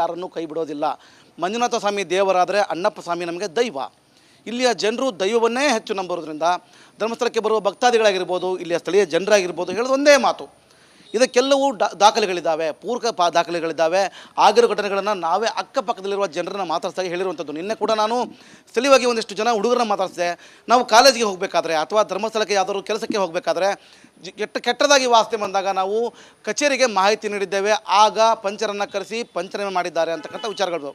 ಯಾರನ್ನೂ ಕೈ ಬಿಡೋದಿಲ್ಲ. ಮಂಜುನಾಥ ಸ್ವಾಮಿ ದೇವರಾದರೆ ಅಣ್ಣಪ್ಪ ಸ್ವಾಮಿ ನಮಗೆ ದೈವ. ಇಲ್ಲಿಯ ಜನರು ದೈವವನ್ನೇ ಹೆಚ್ಚು ನಂಬರೋದ್ರಿಂದ ಧರ್ಮಸ್ಥಳಕ್ಕೆ ಬರುವ ಭಕ್ತಾದಿಗಳಾಗಿರ್ಬೋದು, ಇಲ್ಲಿಯ ಸ್ಥಳೀಯ ಜನರಾಗಿರ್ಬೋದು ಹೇಳೋದು ಒಂದೇ ಮಾತು. ಇದಕ್ಕೆಲ್ಲವೂ ದಾಖಲೆಗಳಿದ್ದಾವೆ, ಪೂರಕ ದಾಖಲೆಗಳಿದ್ದಾವೆ. ಆಗಿರೋ ಘಟನೆಗಳನ್ನು ನಾವೇ ಅಕ್ಕಪಕ್ಕದಲ್ಲಿರುವ ಜನರನ್ನು ಮಾತಾಡ್ಸಾಗಿ ಹೇಳಿರುವಂಥದ್ದು. ನಿನ್ನೆ ಕೂಡ ನಾನು ಸ್ಥಳೀಯವಾಗಿ ಒಂದಿಷ್ಟು ಜನ ಹುಡುಗರನ್ನ ಮಾತಾಡಿಸಿದೆ. ನಾವು ಕಾಲೇಜಿಗೆ ಹೋಗಬೇಕಾದ್ರೆ ಅಥವಾ ಧರ್ಮಸ್ಥಳಕ್ಕೆ ಯಾವುದಾದ್ರು ಕೆಲಸಕ್ಕೆ ಹೋಗಬೇಕಾದ್ರೆ ಕೆಟ್ಟದಾಗಿ ವಾಸನೆ ಬಂದಾಗ ನಾವು ಕಚೇರಿಗೆ ಮಾಹಿತಿ ನೀಡಿದ್ದೇವೆ. ಆಗ ಪಂಚರನ್ನು ಕರೆಸಿ ಪಂಚನಾಮೆ ಮಾಡಿದ್ದಾರೆ ಅಂತಕ್ಕಂಥ ವಿಚಾರಗಳು.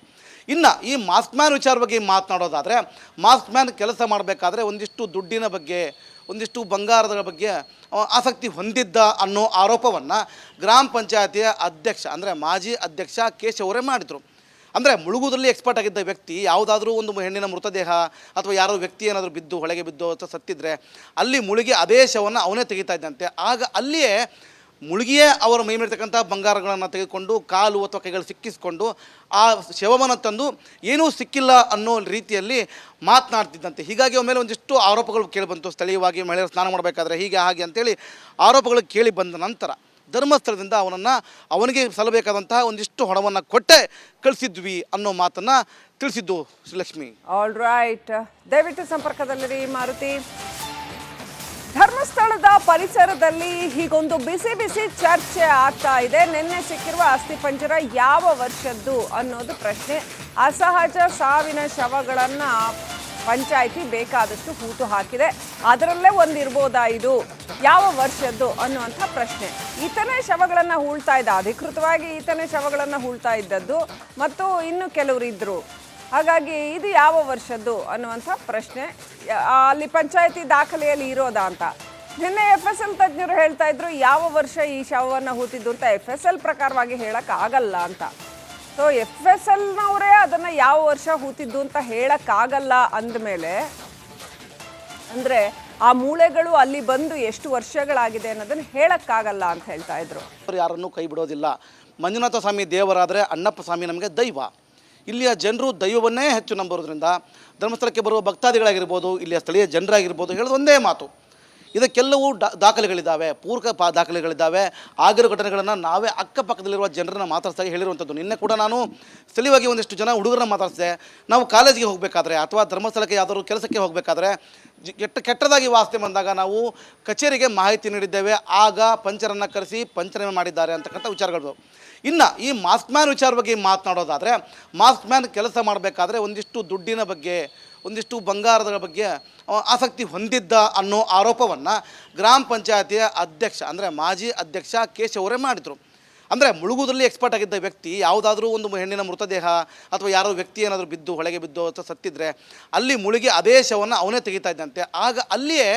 ಇನ್ನು ಈ ಮಾಸ್ಕ್ ಮ್ಯಾನ್ ವಿಚಾರ ಬಗ್ಗೆ ಮಾತನಾಡೋದಾದರೆ, ಮಾಸ್ಕ್ ಮ್ಯಾನ್ ಕೆಲಸ ಮಾಡಬೇಕಾದ್ರೆ ಒಂದಿಷ್ಟು ದುಡ್ಡಿನ ಬಗ್ಗೆ, ಒಂದಿಷ್ಟು ಬಂಗಾರದ ಬಗ್ಗೆ ಆಸಕ್ತಿ ಹೊಂದಿದ್ದ ಅನ್ನೋ ಆರೋಪವನ್ನು ಗ್ರಾಮ ಪಂಚಾಯತಿಯ ಅಧ್ಯಕ್ಷ ಅಂದರೆ ಮಾಜಿ ಅಧ್ಯಕ್ಷ ಕೇಶವರೇ ಮಾಡಿದರು. ಅಂದರೆ ಮುಳುಗುವುದರಲ್ಲಿ ಎಕ್ಸ್ಪರ್ಟ್ ಆಗಿದ್ದ ವ್ಯಕ್ತಿ ಯಾವುದಾದ್ರೂ ಒಂದು ಹೆಣ್ಣಿನ ಮೃತದೇಹ ಅಥವಾ ಯಾರೋ ವ್ಯಕ್ತಿ ಏನಾದರೂ ಬಿದ್ದು ಹೊಳೆಗೆ ಬಿದ್ದು ಅಥವಾ ಸತ್ತಿದ್ರೆ ಅಲ್ಲಿ ಮುಳುಗಿ ಅದೇ ಶವವನ್ನು ಅವನೇ ತೆಗಿತಾ ಇದ್ದಂತೆ. ಆಗ ಅಲ್ಲಿಯೇ ಮುಳುಗಿಯೇ ಅವರ ಮೈ ಮೇಲಿರ್ತಕ್ಕಂಥ ಬಂಗಾರಗಳನ್ನು ತೆಗೆದುಕೊಂಡು ಕಾಲು ಅಥವಾ ಕೈಗಳು ಸಿಕ್ಕಿಸಿಕೊಂಡು ಆ ಶವವನ್ನು ತಂದು ಏನೂ ಸಿಕ್ಕಿಲ್ಲ ಅನ್ನೋ ರೀತಿಯಲ್ಲಿ ಮಾತನಾಡ್ತಿದ್ದಂತೆ. ಹೀಗಾಗಿ ಅವನ ಮೇಲೆ ಒಂದಿಷ್ಟು ಆರೋಪಗಳು ಕೇಳಿಬಂತು. ಸ್ಥಳೀಯವಾಗಿ ಮಹಿಳೆಯರು ಸ್ನಾನ ಮಾಡಬೇಕಾದ್ರೆ ಹೀಗೆ ಹಾಗೆ ಅಂತೇಳಿ ಆರೋಪಗಳು ಕೇಳಿ ಬಂದ ನಂತರ ಧರ್ಮಸ್ಥಳದಿಂದ ಅವನಿಗೆ ಸಲ್ಲಬೇಕಾದಂತಹ ಒಂದಿಷ್ಟು ಹಣವನ್ನು ಕೊಟ್ಟೆ ಕಳಿಸಿದ್ವಿ ಅನ್ನೋ ಮಾತನ್ನು ತಿಳಿಸಿದ್ದು ಶ್ರೀಲಕ್ಷ್ಮಿ. ಆಲ್ ರೈಟ್, ದಯವಿಟ್ಟು ಸಂಪರ್ಕದಲ್ಲಿರಿ ಮಾರುತಿ. ಧರ್ಮಸ್ಥಳದ ಪರಿಸರದಲ್ಲಿ ಹೀಗೊಂದು ಬಿಸಿ ಬಿಸಿ ಚರ್ಚೆ ಆಗ್ತಾ ಇದೆ. ನಿನ್ನೆ ಸಿಕ್ಕಿರುವ ಅಸ್ಥಿಪಂಜರ ಯಾವ ವರ್ಷದ್ದು ಅನ್ನೋದು ಪ್ರಶ್ನೆ. ಅಸಹಜ ಸಾವಿನ ಶವಗಳನ್ನು ಪಂಚಾಯಿತಿ ಬೇಕಾದಷ್ಟು ಹೂತು ಹಾಕಿದೆ. ಅದರಲ್ಲೇ ಒಂದಿರ್ಬೋದಾ ಇದು, ಯಾವ ವರ್ಷದ್ದು ಅನ್ನುವಂಥ ಪ್ರಶ್ನೆ. ಈತನೇ ಶವಗಳನ್ನು ಹೂಳ್ತಾ ಇದ್ದ, ಅಧಿಕೃತವಾಗಿ ಈತನೇ ಶವಗಳನ್ನು ಹೂಳ್ತಾ ಇದ್ದದ್ದು, ಮತ್ತು ಇನ್ನು ಕೆಲವರು ಇದ್ದರು. ಹಾಗಾಗಿ ಇದು ಯಾವ ವರ್ಷದ್ದು ಅನ್ನುವಂಥ ಪ್ರಶ್ನೆ ಅಲ್ಲಿ ಪಂಚಾಯತಿ ದಾಖಲೆಯಲ್ಲಿ ಇರೋದಾ ಅಂತ. ನಿನ್ನೆ FSL ತಜ್ಞರು ಹೇಳ್ತಾ ಇದ್ರು ಯಾವ ವರ್ಷ ಈ ಶವವನ್ನು ಹೂತಿದ್ದು ಅಂತ. FSL ಪ್ರಕಾರವಾಗಿ ಹೇಳೋಕ್ಕಾಗಲ್ಲ ಅಂತ. ಸೊ FSLನವರೇ ಅದನ್ನು ಯಾವ ವರ್ಷ ಹೂತಿದ್ದು ಅಂತ ಹೇಳೋಕ್ಕಾಗಲ್ಲ ಅಂದಮೇಲೆ ಅಂದರೆ ಆ ಮೂಳೆಗಳು ಅಲ್ಲಿ ಬಂದು ಎಷ್ಟು ವರ್ಷಗಳಾಗಿದೆ ಅನ್ನೋದನ್ನು ಹೇಳೋಕ್ಕಾಗಲ್ಲ ಅಂತ ಹೇಳ್ತಾ ಇದ್ರು. ಯಾರನ್ನೂ ಕೈ ಬಿಡೋದಿಲ್ಲ. ಮಂಜುನಾಥ ಸ್ವಾಮಿ ದೇವರಾದರೆ ಅಣ್ಣಪ್ಪ ಸ್ವಾಮಿ ನಮಗೆ ದೈವ. ಇಲ್ಲಿಯ ಜನರು ದೈವವನ್ನೇ ಹೆಚ್ಚು ನಂಬರೋದ್ರಿಂದ ಧರ್ಮಸ್ಥಳಕ್ಕೆ ಬರುವ ಭಕ್ತಾದಿಗಳಾಗಿರ್ಬೋದು, ಇಲ್ಲಿಯ ಸ್ಥಳೀಯ ಜನರಾಗಿರ್ಬೋದು ಹೇಳೋದು ಒಂದೇ ಮಾತು. ಇದಕ್ಕೆಲ್ಲವೂ ದಾಖಲೆಗಳಿದ್ದಾವೆ, ಪೂರಕ ದಾಖಲೆಗಳಿದ್ದಾವೆ. ಆಗಿರೋ ಘಟನೆಗಳನ್ನು ನಾವೇ ಅಕ್ಕಪಕ್ಕದಲ್ಲಿರುವ ಜನರನ್ನು ಮಾತಾಡ್ಸಾಗಿ ಹೇಳಿರುವಂಥದ್ದು. ನಿನ್ನೆ ಕೂಡ ನಾನು ಸ್ಥಳೀಯವಾಗಿ ಒಂದಿಷ್ಟು ಜನ ಹುಡುಗರನ್ನ ಮಾತಾಡಿಸಿದೆ. ನಾವು ಕಾಲೇಜಿಗೆ ಹೋಗಬೇಕಾದ್ರೆ ಅಥವಾ ಧರ್ಮಸ್ಥಳಕ್ಕೆ ಯಾವುದಾದ್ರು ಕೆಲಸಕ್ಕೆ ಹೋಗಬೇಕಾದ್ರೆ ಕೆಟ್ಟದಾಗಿ ವಾಸನೆ ಬಂದಾಗ ನಾವು ಕಚೇರಿಗೆ ಮಾಹಿತಿ ನೀಡಿದ್ದೇವೆ. ಆಗ ಪಂಚರನ್ನು ಕರೆಸಿ ಪಂಚನಾಮೆ ಮಾಡಿದ್ದಾರೆ ಅಂತಕ್ಕಂಥ ವಿಚಾರಗಳು. ಇನ್ನು ಈ ಮಾಸ್ಕ್ ಮ್ಯಾನ್ ವಿಚಾರ ಬಗ್ಗೆ ಮಾತನಾಡೋದಾದರೆ, ಮಾಸ್ಕ್ ಮ್ಯಾನ್ ಕೆಲಸ ಮಾಡಬೇಕಾದ್ರೆ ಒಂದಿಷ್ಟು ದುಡ್ಡಿನ ಬಗ್ಗೆ, ಒಂದಿಷ್ಟು ಬಂಗಾರದ ಬಗ್ಗೆ ಆಸಕ್ತಿ ಹೊಂದಿದ್ದ ಅನ್ನೋ ಆರೋಪವನ್ನು ಗ್ರಾಮ ಪಂಚಾಯತಿಯ ಅಧ್ಯಕ್ಷ ಅಂದರೆ ಮಾಜಿ ಅಧ್ಯಕ್ಷ ಕೇಶವರೇ ಮಾಡಿದರು. ಅಂದರೆ ಮುಳುಗುವುದರಲ್ಲಿ ಎಕ್ಸ್ಪರ್ಟ್ ಆಗಿದ್ದ ವ್ಯಕ್ತಿ ಯಾವುದಾದ್ರೂ ಒಂದು ಹೆಣ್ಣಿನ ಮೃತದೇಹ ಅಥವಾ ಯಾರೋ ವ್ಯಕ್ತಿ ಏನಾದರೂ ಬಿದ್ದು ಹೊಳೆಗೆ ಬಿದ್ದು ಅಥವಾ ಸತ್ತಿದ್ರೆ ಅಲ್ಲಿ ಮುಳುಗಿ ಅದೇ ಶವವನ್ನು ಅವನೇ ತೆಗಿತಾ ಇದ್ದಂತೆ. ಆಗ ಅಲ್ಲಿಯೇ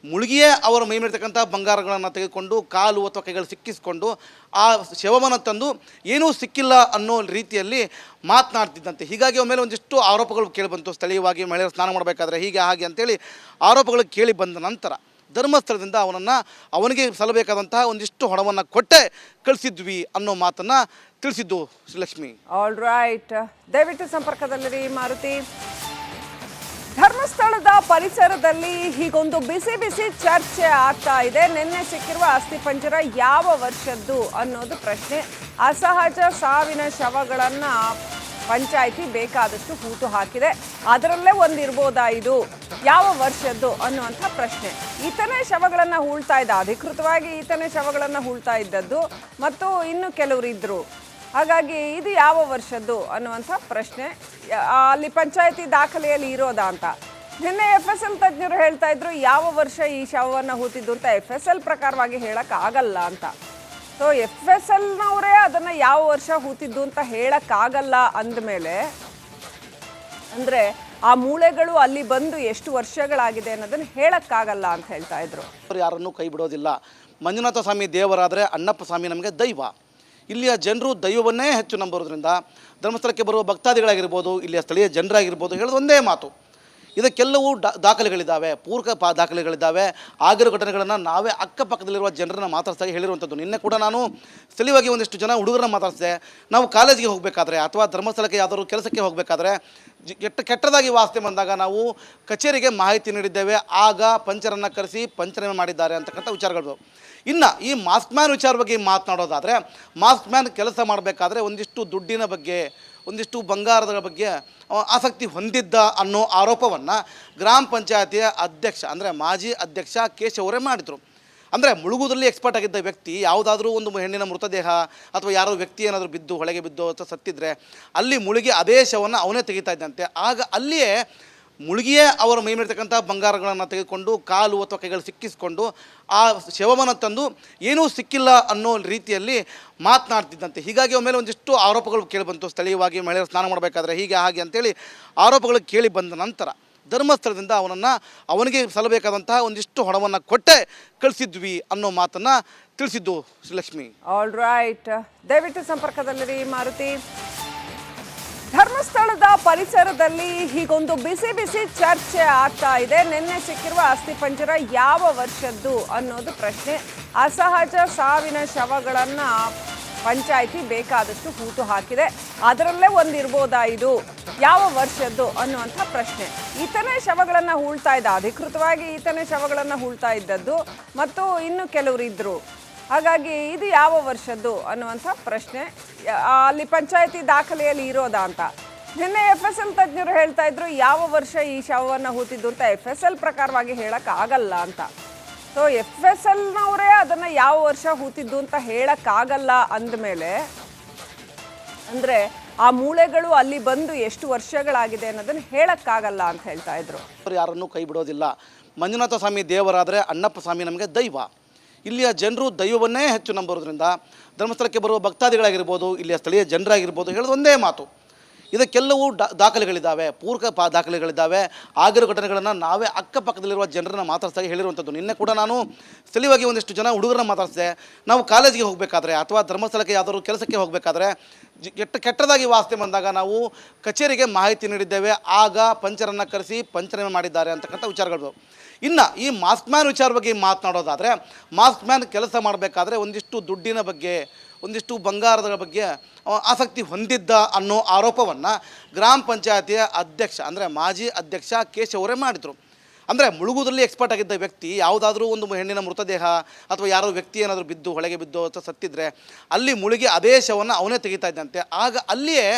ಮುಳುಗಿಯೇ ಅವರ ಮೈ ಮೇಲಿರ್ತಕ್ಕಂಥ ಬಂಗಾರಗಳನ್ನು ತೆಗೆದುಕೊಂಡು ಕಾಲು ಅಥವಾ ಕೈಗಳು ಸಿಕ್ಕಿಸಿಕೊಂಡು ಆ ಶವವನ್ನು ತಂದು ಏನೂ ಸಿಕ್ಕಿಲ್ಲ ಅನ್ನೋ ರೀತಿಯಲ್ಲಿ ಮಾತನಾಡ್ತಿದ್ದಂತೆ. ಹೀಗಾಗಿ ಅವನ ಮೇಲೆ ಒಂದಿಷ್ಟು ಆರೋಪಗಳು ಕೇಳಿಬಂತು. ಸ್ಥಳೀಯವಾಗಿ ಮಹಿಳೆಯರು ಸ್ನಾನ ಮಾಡಬೇಕಾದ್ರೆ ಹೀಗೆ ಹಾಗೆ ಅಂತೇಳಿ ಆರೋಪಗಳು ಕೇಳಿ ಬಂದ ನಂತರ ಧರ್ಮಸ್ಥಳದಿಂದ ಅವನಿಗೆ ಸಲ್ಲಬೇಕಾದಂತಹ ಒಂದಿಷ್ಟು ಹಣವನ್ನು ಕೊಟ್ಟೆ ಕಳಿಸಿದ್ವಿ ಅನ್ನೋ ಮಾತನ್ನು ತಿಳಿಸಿದ್ದು ಶ್ರೀಲಕ್ಷ್ಮಿ. ಆಲ್ ರೈಟ್, ದಯವಿಟ್ಟು ಸಂಪರ್ಕದಲ್ಲಿರಿ ಮಾರುತಿ. ಧರ್ಮಸ್ಥಳದ ಪರಿಸರದಲ್ಲಿ ಹೀಗೊಂದು ಬಿಸಿ ಬಿಸಿ ಚರ್ಚೆ ಆಗ್ತಾ ಇದೆ. ನಿನ್ನೆ ಸಿಕ್ಕಿರುವ ಅಸ್ಥಿಪಂಜರ ಯಾವ ವರ್ಷದ್ದು ಅನ್ನೋದು ಪ್ರಶ್ನೆ. ಅಸಹಜ ಸಾವಿನ ಶವಗಳನ್ನು ಪಂಚಾಯಿತಿ ಬೇಕಾದಷ್ಟು ಹೂತು ಹಾಕಿದೆ. ಅದರಲ್ಲೇ ಒಂದಿರ್ಬೋದಾ ಇದು, ಯಾವ ವರ್ಷದ್ದು ಅನ್ನುವಂಥ ಪ್ರಶ್ನೆ. ಈತನೇ ಶವಗಳನ್ನು ಹೂಳ್ತಾ ಇದ್ದ, ಅಧಿಕೃತವಾಗಿ ಈತನೇ ಶವಗಳನ್ನು ಹೂಳ್ತಾ ಇದ್ದದ್ದು, ಮತ್ತು ಇನ್ನು ಕೆಲವರು ಇದ್ದರು. ಹಾಗಾಗಿ ಇದು ಯಾವ ವರ್ಷದ್ದು ಅನ್ನುವಂಥ ಪ್ರಶ್ನೆ ಅಲ್ಲಿ ಪಂಚಾಯತಿ ದಾಖಲೆಯಲ್ಲಿ ಇರೋದಾ ಅಂತ. ನಿನ್ನೆ FSL ತಜ್ಞರು ಹೇಳ್ತಾ ಇದ್ರು ಯಾವ ವರ್ಷ ಈ ಶವವನ್ನು ಹೂತಿದ್ದು ಅಂತ. FSL ಪ್ರಕಾರವಾಗಿ ಹೇಳೋಕ್ಕಾಗಲ್ಲ ಅಂತ. ಸೊ FSLನವರೇ ಅದನ್ನು ಯಾವ ವರ್ಷ ಹೂತಿದ್ದು ಅಂತ ಹೇಳೋಕ್ಕಾಗಲ್ಲ ಅಂದಮೇಲೆ ಅಂದರೆ ಆ ಮೂಳೆಗಳು ಅಲ್ಲಿ ಬಂದು ಎಷ್ಟು ವರ್ಷಗಳಾಗಿದೆ ಅನ್ನೋದನ್ನು ಹೇಳೋಕ್ಕಾಗಲ್ಲ ಅಂತ ಹೇಳ್ತಾ ಇದ್ರು. ಯಾರನ್ನೂ ಕೈ ಬಿಡೋದಿಲ್ಲ. ಮಂಜುನಾಥ ಸ್ವಾಮಿ ದೇವರಾದರೆ ಅಣ್ಣಪ್ಪ ಸ್ವಾಮಿ ನಮಗೆ ದೈವ. ಇಲ್ಲಿಯ ಜನರು ದೈವವನ್ನೇ ಹೆಚ್ಚು ನಂಬರೋದ್ರಿಂದ ಧರ್ಮಸ್ಥಳಕ್ಕೆ ಬರುವ ಭಕ್ತಾದಿಗಳಾಗಿರ್ಬೋದು, ಇಲ್ಲಿಯ ಸ್ಥಳೀಯ ಜನರಾಗಿರ್ಬೋದು ಹೇಳೋದು ಒಂದೇ ಮಾತು. ಇದಕ್ಕೆಲ್ಲವೂ ದಾಖಲೆಗಳಿದ್ದಾವೆ, ಪೂರಕ ದಾಖಲೆಗಳಿದ್ದಾವೆ. ಆಗಿರೋ ಘಟನೆಗಳನ್ನು ನಾವೇ ಅಕ್ಕಪಕ್ಕದಲ್ಲಿರುವ ಜನರನ್ನು ಮಾತಾಡ್ಸಾಗಿ ಹೇಳಿರುವಂಥದ್ದು. ನಿನ್ನೆ ಕೂಡ ನಾನು ಸ್ಥಳೀಯವಾಗಿ ಒಂದಿಷ್ಟು ಜನ ಹುಡುಗರನ್ನ ಮಾತಾಡಿಸಿದೆ. ನಾವು ಕಾಲೇಜಿಗೆ ಹೋಗಬೇಕಾದ್ರೆ ಅಥವಾ ಧರ್ಮಸ್ಥಳಕ್ಕೆ ಯಾವುದಾದ್ರು ಕೆಲಸಕ್ಕೆ ಹೋಗಬೇಕಾದ್ರೆ ಕೆಟ್ಟದಾಗಿ ವಾಸನೆ ಬಂದಾಗ ನಾವು ಕಚೇರಿಗೆ ಮಾಹಿತಿ ನೀಡಿದ್ದೇವೆ. ಆಗ ಪಂಚರನ್ನು ಕರೆಸಿ ಪಂಚನಾಮೆ ಮಾಡಿದ್ದಾರೆ ಅಂತಕ್ಕಂಥ ವಿಚಾರಗಳು. ಇನ್ನು ಈ ಮಾಸ್ಕ್ ಮ್ಯಾನ್ ವಿಚಾರ ಬಗ್ಗೆ ಮಾತನಾಡೋದಾದರೆ, ಮಾಸ್ಕ್ ಮ್ಯಾನ್ ಕೆಲಸ ಮಾಡಬೇಕಾದ್ರೆ ಒಂದಿಷ್ಟು ದುಡ್ಡಿನ ಬಗ್ಗೆ, ಒಂದಿಷ್ಟು ಬಂಗಾರದ ಬಗ್ಗೆ ಆಸಕ್ತಿ ಹೊಂದಿದ್ದ ಅನ್ನೋ ಆರೋಪವನ್ನು ಗ್ರಾಮ ಪಂಚಾಯತಿಯ ಅಧ್ಯಕ್ಷ ಅಂದರೆ ಮಾಜಿ ಅಧ್ಯಕ್ಷ ಕೇಶವರೇ ಮಾಡಿದರು. ಅಂದರೆ ಮುಳುಗುವುದರಲ್ಲಿ ಎಕ್ಸ್ಪರ್ಟ್ ಆಗಿದ್ದ ವ್ಯಕ್ತಿ ಯಾವುದಾದ್ರೂ ಒಂದು ಹೆಣ್ಣಿನ ಮೃತದೇಹ ಅಥವಾ ಯಾರೋ ವ್ಯಕ್ತಿ ಏನಾದರೂ ಬಿದ್ದು ಹೊಳೆಗೆ ಬಿದ್ದು ಅಥವಾ ಸತ್ತಿದ್ರೆ ಅಲ್ಲಿ ಮುಳುಗಿ ಅದೇ ಶವವನ್ನು ಅವನೇ ತೆಗಿತಾ ಇದ್ದಂತೆ. ಆಗ ಅಲ್ಲಿಯೇ ಮುಳುಗಿಯೇ ಅವರ ಮೈ ಮೇಲಿರ್ತಕ್ಕಂಥ ಬಂಗಾರಗಳನ್ನು ತೆಗೆದುಕೊಂಡು ಕಾಲು ಅಥವಾ ಕೈಗಳು ಸಿಕ್ಕಿಸ್ಕೊಂಡು ಆ ಶವವನ್ನು ತಂದು ಏನೂ ಸಿಕ್ಕಿಲ್ಲ ಅನ್ನೋ ರೀತಿಯಲ್ಲಿ ಮಾತನಾಡ್ತಿದ್ದಂತೆ. ಹೀಗಾಗಿ ಅವರ ಮೇಲೆ ಒಂದಿಷ್ಟು ಆರೋಪಗಳು ಕೇಳಿಬಂತು. ಸ್ಥಳೀಯವಾಗಿ ಮಹಿಳೆಯರು ಸ್ನಾನ ಮಾಡಬೇಕಾದ್ರೆ ಹೀಗೆ ಹಾಗೆ ಅಂತೇಳಿ ಆರೋಪಗಳು ಕೇಳಿ ಬಂದ ನಂತರ ಧರ್ಮಸ್ಥಳದಿಂದ ಅವನಿಗೆ ಸಲ್ಲಬೇಕಾದಂತಹ ಒಂದಿಷ್ಟು ಹಣವನ್ನು ಕೊಟ್ಟೆ ಕಳಿಸಿದ್ವಿ ಅನ್ನೋ ಮಾತನ್ನು ತಿಳಿಸಿದ್ದು ಶ್ರೀಲಕ್ಷ್ಮಿ. ಆಲ್ ರೈಟ್, ದಯವಿಟ್ಟು ಸಂಪರ್ಕದಲ್ಲಿರಿ ಮಾರುತಿ. ಧರ್ಮಸ್ಥಳದ ಪರಿಸರದಲ್ಲಿ ಹೀಗೊಂದು ಬಿಸಿ ಬಿಸಿ ಚರ್ಚೆ ಆಗ್ತಾ ಇದೆ. ನಿನ್ನೆ ಸಿಕ್ಕಿರುವ ಅಸ್ಥಿಪಂಜರ ಯಾವ ವರ್ಷದ್ದು ಅನ್ನೋದು ಪ್ರಶ್ನೆ. ಅಸಹಜ ಸಾವಿನ ಶವಗಳನ್ನು ಪಂಚಾಯಿತಿ ಬೇಕಾದಷ್ಟು ಹೂತು ಹಾಕಿದೆ. ಅದರಲ್ಲೇ ಒಂದಿರ್ಬೋದಾ ಇದು, ಯಾವ ವರ್ಷದ್ದು ಅನ್ನುವಂಥ ಪ್ರಶ್ನೆ. ಈತನೇ ಶವಗಳನ್ನು ಹೂಳ್ತಾ ಇದ್ದ, ಅಧಿಕೃತವಾಗಿ ಈತನೇ ಶವಗಳನ್ನು ಹೂಳ್ತಾ ಇದ್ದದ್ದು, ಮತ್ತು ಇನ್ನು ಕೆಲವರು ಇದ್ದರು. ಹಾಗಾಗಿ ಇದು ಯಾವ ವರ್ಷದ್ದು ಅನ್ನುವಂಥ ಪ್ರಶ್ನೆ ಅಲ್ಲಿ ಪಂಚಾಯಿತಿ ದಾಖಲೆಯಲ್ಲಿ ಇರೋದಾ ಅಂತ. ನಿನ್ನೆ FSL ತಜ್ಞರು ಹೇಳ್ತಾ ಇದ್ರು ಯಾವ ವರ್ಷ ಈ ಶವವನ್ನು ಹೂತಿದ್ದು ಅಂತ. FSL ಪ್ರಕಾರವಾಗಿ ಹೇಳೋಕ್ಕಾಗಲ್ಲ ಅಂತ. ಸೊ FSLನವರೇ ಅದನ್ನು ಯಾವ ವರ್ಷ ಹೂತಿದ್ದು ಅಂತ ಹೇಳೋಕ್ಕಾಗಲ್ಲ ಅಂದಮೇಲೆ, ಅಂದರೆ ಆ ಮೂಳೆಗಳು ಅಲ್ಲಿ ಬಂದು ಎಷ್ಟು ವರ್ಷಗಳಾಗಿದೆ ಅನ್ನೋದನ್ನು ಹೇಳೋಕ್ಕಾಗಲ್ಲ ಅಂತ ಹೇಳ್ತಾ ಇದ್ರು. ಯಾರನ್ನೂ ಕೈ ಬಿಡೋದಿಲ್ಲ. ಮಂಜುನಾಥ ಸ್ವಾಮಿ ದೇವರಾದರೆ ಅಣ್ಣಪ್ಪ ಸ್ವಾಮಿ ನಮಗೆ ದೈವ. ಇಲ್ಲಿಯ ಜನರು ದೈವವನ್ನೇ ಹೆಚ್ಚು ನಂಬರೋದ್ರಿಂದ ಧರ್ಮಸ್ಥಳಕ್ಕೆ ಬರುವ ಭಕ್ತಾದಿಗಳಾಗಿರ್ಬೋದು, ಇಲ್ಲಿಯ ಸ್ಥಳೀಯ ಜನರಾಗಿರ್ಬೋದು ಹೇಳೋದು ಒಂದೇ ಮಾತು. ಇದಕ್ಕೆಲ್ಲವೂ ದಾಖಲೆಗಳಿದ್ದಾವೆ, ಪೂರಕ ದಾಖಲೆಗಳಿದ್ದಾವೆ. ಆಗಿರೋ ಘಟನೆಗಳನ್ನು ನಾವೇ ಅಕ್ಕಪಕ್ಕದಲ್ಲಿರುವ ಜನರನ್ನು ಮಾತಾಡ್ಸಾಗಿ ಹೇಳಿರುವಂಥದ್ದು. ನಿನ್ನೆ ಕೂಡ ನಾನು ಸ್ಥಳೀಯವಾಗಿ ಒಂದಿಷ್ಟು ಜನ ಹುಡುಗರನ್ನ ಮಾತಾಡಿಸಿದೆ. ನಾವು ಕಾಲೇಜಿಗೆ ಹೋಗಬೇಕಾದ್ರೆ ಅಥವಾ ಧರ್ಮಸ್ಥಳಕ್ಕೆ ಯಾವುದಾದ್ರು ಕೆಲಸಕ್ಕೆ ಹೋಗಬೇಕಾದ್ರೆ ಕೆಟ್ಟದಾಗಿ ವಾಸನೆ ಬಂದಾಗ ನಾವು ಕಚೇರಿಗೆ ಮಾಹಿತಿ ನೀಡಿದ್ದೇವೆ. ಆಗ ಪಂಚರನ್ನು ಕರೆಸಿ ಪಂಚನಾಮೆ ಮಾಡಿದ್ದಾರೆ ಅಂತಕ್ಕಂಥ ವಿಚಾರಗಳು. ಇನ್ನು ಈ ಮಾಸ್ಕ್ ಮ್ಯಾನ್ ವಿಚಾರ ಬಗ್ಗೆ ಮಾತನಾಡೋದಾದರೆ, ಮಾಸ್ಕ್ ಮ್ಯಾನ್ ಕೆಲಸ ಮಾಡಬೇಕಾದ್ರೆ ಒಂದಿಷ್ಟು ದುಡ್ಡಿನ ಬಗ್ಗೆ, ಒಂದಿಷ್ಟು ಬಂಗಾರದ ಬಗ್ಗೆ ಆಸಕ್ತಿ ಹೊಂದಿದ್ದ ಅನ್ನೋ ಆರೋಪವನ್ನು ಗ್ರಾಮ ಪಂಚಾಯತಿಯ ಅಧ್ಯಕ್ಷ ಅಂದರೆ ಮಾಜಿ ಅಧ್ಯಕ್ಷ ಕೇಶವರೇ ಮಾಡಿದರು. ಅಂದರೆ ಮುಳುಗುವುದರಲ್ಲಿ ಎಕ್ಸ್ಪರ್ಟ್ ಆಗಿದ್ದ ವ್ಯಕ್ತಿ ಯಾವುದಾದ್ರೂ ಒಂದು ಹೆಣ್ಣಿನ ಮೃತದೇಹ ಅಥವಾ ಯಾರೋ ವ್ಯಕ್ತಿ ಏನಾದರೂ ಬಿದ್ದು ಹೊಳೆಗೆ ಬಿದ್ದು ಅಥವಾ ಸತ್ತಿದ್ರೆ ಅಲ್ಲಿ ಮುಳುಗಿ ಅದೇ ಶವವನ್ನು ಅವನೇ ತೆಗಿತಾ ಇದ್ದಂತೆ. ಆಗ ಅಲ್ಲಿಯೇ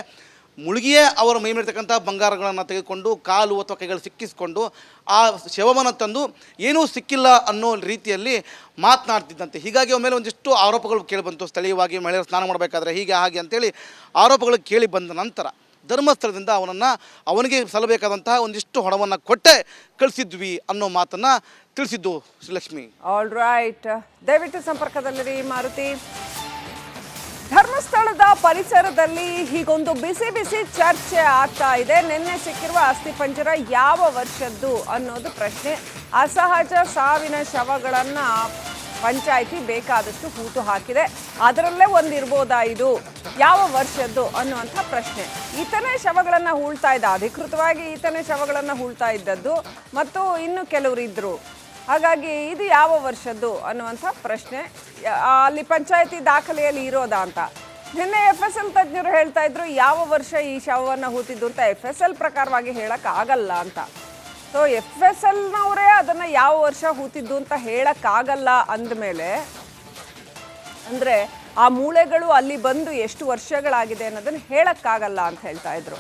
ಮುಳುಗಿಯೇ ಅವರ ಮೈ ಮೇಲಿರ್ತಕ್ಕಂಥ ಬಂಗಾರಗಳನ್ನು ತೆಗೆದುಕೊಂಡು ಕಾಲು ಅಥವಾ ಕೈಗಳು ಸಿಕ್ಕಿಸ್ಕೊಂಡು ಆ ಶವವನ್ನು ತಂದು ಏನೂ ಸಿಕ್ಕಿಲ್ಲ ಅನ್ನೋ ರೀತಿಯಲ್ಲಿ ಮಾತನಾಡ್ತಿದ್ದಂತೆ. ಹೀಗಾಗಿ ಅವರ ಮೇಲೆ ಒಂದಿಷ್ಟು ಆರೋಪಗಳು ಕೇಳಿಬಂತು. ಸ್ಥಳೀಯವಾಗಿ ಮಹಿಳೆಯರು ಸ್ನಾನ ಮಾಡಬೇಕಾದ್ರೆ ಹೀಗೆ ಹಾಗೆ ಅಂತೇಳಿ ಆರೋಪಗಳು ಕೇಳಿ ಬಂದ ನಂತರ ಧರ್ಮಸ್ಥಳದಿಂದ ಅವನಿಗೆ ಸಲ್ಲಬೇಕಾದಂತಹ ಒಂದಿಷ್ಟು ಹಣವನ್ನು ಕೊಟ್ಟೆ ಕಳಿಸಿದ್ವಿ ಅನ್ನೋ ಮಾತನ್ನು ತಿಳಿಸಿದ್ದು ಶ್ರೀಲಕ್ಷ್ಮಿ. ಆಲ್ ರೈಟ್, ದಯವಿಟ್ಟು ಸಂಪರ್ಕದಲ್ಲಿರಿ ಮಾರುತಿ. ಧರ್ಮಸ್ಥಳದ ಪರಿಸರದಲ್ಲಿ ಹೀಗೊಂದು ಬಿಸಿ ಬಿಸಿ ಚರ್ಚೆ ಆಗ್ತಾ ಇದೆ. ನಿನ್ನೆ ಸಿಕ್ಕಿರುವ ಅಸ್ಥಿಪಂಜರ ಯಾವ ವರ್ಷದ್ದು ಅನ್ನೋದು ಪ್ರಶ್ನೆ. ಅಸಹಜ ಸಾವಿನ ಶವಗಳನ್ನು ಪಂಚಾಯಿತಿ ಬೇಕಾದಷ್ಟು ಹೂತು ಹಾಕಿದೆ. ಅದರಲ್ಲೇ ಒಂದಿರ್ಬೋದಾ ಇದು, ಯಾವ ವರ್ಷದ್ದು ಅನ್ನುವಂಥ ಪ್ರಶ್ನೆ. ಈತನೇ ಶವಗಳನ್ನು ಹೂಳ್ತಾ ಇದ್ದ, ಅಧಿಕೃತವಾಗಿ ಈತನೇ ಶವಗಳನ್ನು ಹೂಳ್ತಾ ಇದ್ದದ್ದು, ಮತ್ತು ಇನ್ನು ಕೆಲವರು ಇದ್ದರು. ಹಾಗಾಗಿ ಇದು ಯಾವ ವರ್ಷದ್ದು ಅನ್ನುವಂಥ ಪ್ರಶ್ನೆ ಅಲ್ಲಿ ಪಂಚಾಯಿತಿ ದಾಖಲೆಯಲ್ಲಿ ಇರೋದಾ ಅಂತ. ನಿನ್ನೆ FSL ತಜ್ಞರು ಹೇಳ್ತಾ ಇದ್ರು ಯಾವ ವರ್ಷ ಈ ಶವವನ್ನು ಹೂತಿದ್ದು ಅಂತ. FSL ಪ್ರಕಾರವಾಗಿ ಹೇಳೋಕ್ಕಾಗಲ್ಲ ಅಂತ. ಸೊ FSLನವರೇ ಅದನ್ನು ಯಾವ ವರ್ಷ ಹೂತಿದ್ದು ಅಂತ ಹೇಳೋಕ್ಕಾಗಲ್ಲ ಅಂದಮೇಲೆ, ಅಂದರೆ ಆ ಮೂಳೆಗಳು ಅಲ್ಲಿ ಬಂದು ಎಷ್ಟು ವರ್ಷಗಳಾಗಿದೆ ಅನ್ನೋದನ್ನು ಹೇಳೋಕ್ಕಾಗಲ್ಲ ಅಂತ ಹೇಳ್ತಾ ಇದ್ರು.